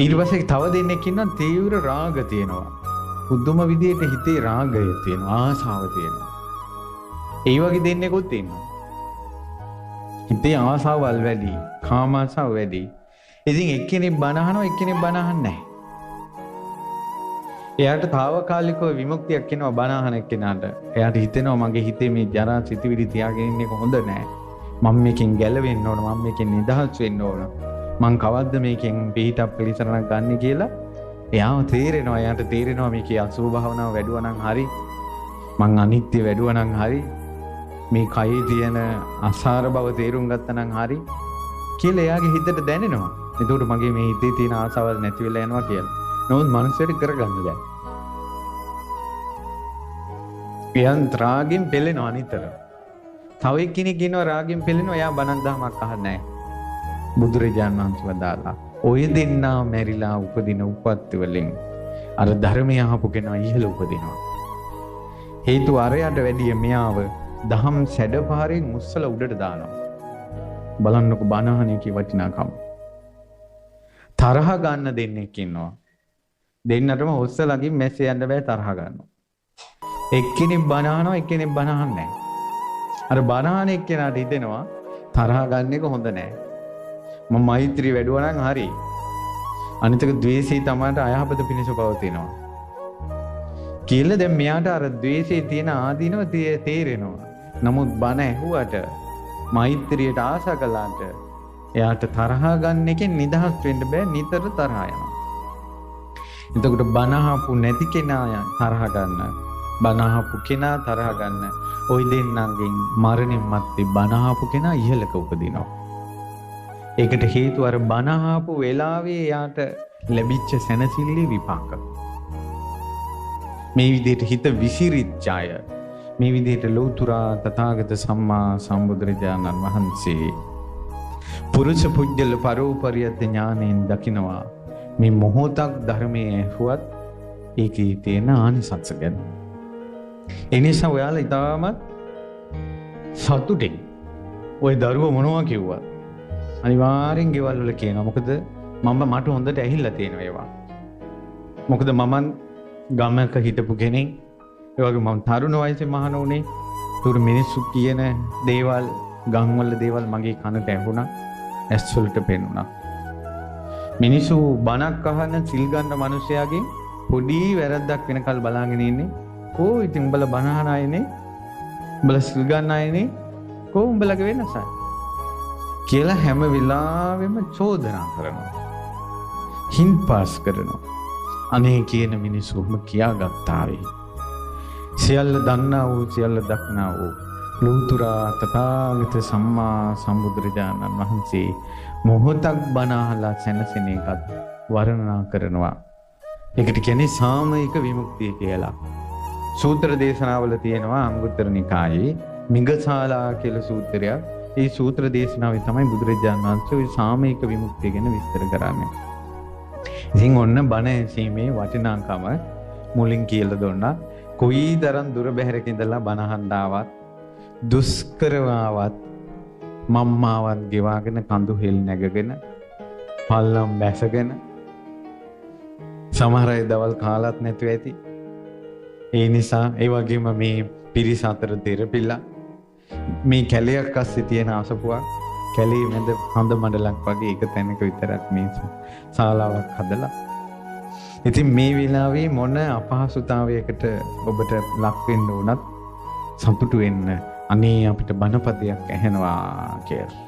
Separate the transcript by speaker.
Speaker 1: ඊට පස්සේ තව දෙන්නෙක් ඉන්නවා තීව්‍ර රාග තියෙනවා. පුදුම විදියට හිතේ රාගය තියෙනවා, ආසාව තියෙනවා. ඒ වගේ දෙන්නෙකුත් ඉන්නවා. හිතේ ආසාවල් වැඩි, කාම ආසාව වැඩි. ඉතින් එක්කෙනෙක් බණ අහනවා, එක්කෙනෙක් බණ අහන්නේ නැහැ. එයාට తాවකාලිකව විමුක්තියක් එනවා බණ අහන එක්කෙනාට. එයාට හිතෙනවා මගේ හිතේ මේ ජරා සිතිවිලි තියාගෙන ඉන්නේ හොඳ නෑ. මම මේකෙන් ගැලවෙන්න ඕන, මම මේකෙන් නිදහස් වෙන්න ඕන. මං කවද්ද මේකෙන් පිටක් පිළිසරණක් ගන්න කියලා එයාව තේරෙනවා. එයාට තේරෙනවා මේකේ අසුභ භාවනාව වැඩුවා නම් හරි, මං අනිත්‍ය වැඩුවා නම් හරි, මේ කයේ තියෙන අසාර බව තේරුම් ගත්තා නම් හරි කියලා එයාගේ හිතට දැනෙනවා. එතකොට මගේ මේ හිතේ තියෙන ආසාවල් නැති වෙලා යනවා කියලා. නමුත් මනුස්සයෙක් කරගන්න බෑ. එයන් රාගෙන් පෙළෙනවා නිතර. තව එක්කෙනෙක් ඉන්නවා රාගෙන් පෙළෙනවා, එයා බණක් දහමක් අහන්නේ නැහැ. බුදුරජාණන් වහන්සේ වදාලා ඔය දෙන්නා මැරිලා උපදින උපත්ති වලින් අර ධර්මය අහපු කෙනා ඉහළ උපදිනවා. හේතුව අරයට වැඩිය මෙයාව දහම් සැඩපාරෙන් මුස්සල උඩට දානවා. බලන්නකො බණ අහන එකේ වටිනාකම. තරහ ගන්න දෙන්නෙක් ඉන්නවා. දෙන්නටම හොස්සලකින් මැස්ස යන්න බෑ, තරහ ගන්නවා. එක්කෙනෙක් බණ අහනවා, එක්කෙනෙක් බණ අහන්නේ නැහැ. අර බණ අහන එක්කෙනාට හිතෙනවා තරහ ගන්න එක හොඳ නෑ, මම මෛත්‍රී වැඩුවා නම් හරි. අනිතක ද්වේෂය තමයි අයහපත පිණිස පවතිනවා කියලා දැන් මෙයාට අර ද්වේෂයේ තියෙන ආදීනව තේරෙනවා. නමුත් බණ ඇහුවට, මෛත්‍රියට ආශා කළාට එයාට තරහ ගන්න එකෙන් නිදහස් වෙන්න බෑ, නිතර තරහ යනවා. එතකොට බණ අහපු නැති කෙනා තරහ ගන්න, බණ අහපු කෙනා තරහ ගන්න, ওই දෙන්නන්ගෙන් මරණින් මත්තේ බණ අහපු කෙනා ඉහළක උපදිනවා. ඒකට හේතුව අර බණ අහපු වෙලාවේ යාට ලැබිච්ච සැනසෙල්ලේ විපාක. මේ විදිහට හිත විසිරිච්ච අය, මේ විදිහට ලෞතුරා තථාගත සම්මා සම්බුදුරජාණන් වහන්සේ පුරුෂ පුජ්‍යල පරෝපරියත් ඥාණයෙන් දකිනවා මේ මොහොතක් ධර්මයේ ඇහුවත් ඒකේ තියෙන ආනිසංස ගැන. ඒ නිසා ඔයාලා ඊටමත් සතුටින් ওই දරුවෝ මොනවා කිව්වත් අනිවාර්යෙන් ගෙවල් වල කියනවා. මොකද මට හොඳට ඇහිලා තියෙනවා ඒවා. මොකද මම ගමක හිටපු කෙනෙක්. ඒ වගේ මම තරුණ වයසේ මහාන උනේ. ඒතර මිනිස්සු කියන දේවල්, ගම්වල දේවල් මගේ කනට ඇහුණා, ඇස් වලට පෙනුණා. මිනිස්සු බණක් අහන සිල් ගන්න මිනිසයාගෙන් පොඩි වැරද්දක් වෙනකල් බලාගෙන ඉන්නේ. කෝ ඉතින් උඹලා බණ අහන අයනේ, උඹලා සිල් ගන්න අයනේ, කෝ උඹලගේ වෙනසයි කියලා හැම වෙලාවෙම චෝදනා කරනවා, හින් පාස් කරනවා. අනේ කියන මිනිස්සුම කියාගත්තා වේ. සියල්ල දන්නා වූ, සියල්ල දක්නා වූ ලෞතුරා තථාගත සම්මා සම්බුදුරජාණන් වහන්සේ මොහොතක් බණ අහලා සැනසෙන එකත් වර්ණනා කරනවා. ඒකට කියන්නේ සාමයික විමුක්තිය කියලා. සූත්‍ර දේශනාවල තියෙනවා අංගුත්තර නිකායේ මිගසාලා කියලා සූත්‍රයක්. ඒ සූත්‍ර දේශනාවේ තමයි බුදුරජාණන් වහන්සේ ওই සාමයික විමුක්තිය ගැන විස්තර කරන්නේ. ඉතින් ඔන්න බණ ඇසීමේ වටිනාකම මුලින් කියලා දුන්නා. කොයිතරම් දුර බැහැරක ඉඳලා බණ අහන්න ආවත්, දුෂ්කරවාවත්, මම්මාවත් ගෙවාගෙන කඳු හෙල් නැගගෙන, පල්ලම් බැසගෙන, සමහර අය දවල් කාලත් නැතුව ඇති. ඒ නිසා ඒ වගේම මේ පිරිස අතර දෙරපිලා මේ කැලයක් අස්සේ තියෙන අසපුවක්, කැලේ මැද හඳ මඩලක් වගේ එක තැනක විතරක් මේ ශාලාවක් හදලා. ඉතින් මේ වෙලාවේ මොන අපහසුතාවයකට ඔබට ලක් වෙන්න උනත් සතුටු වෙන්න, අනේ අපිට බණපදයක් ඇහෙනවා කියලා.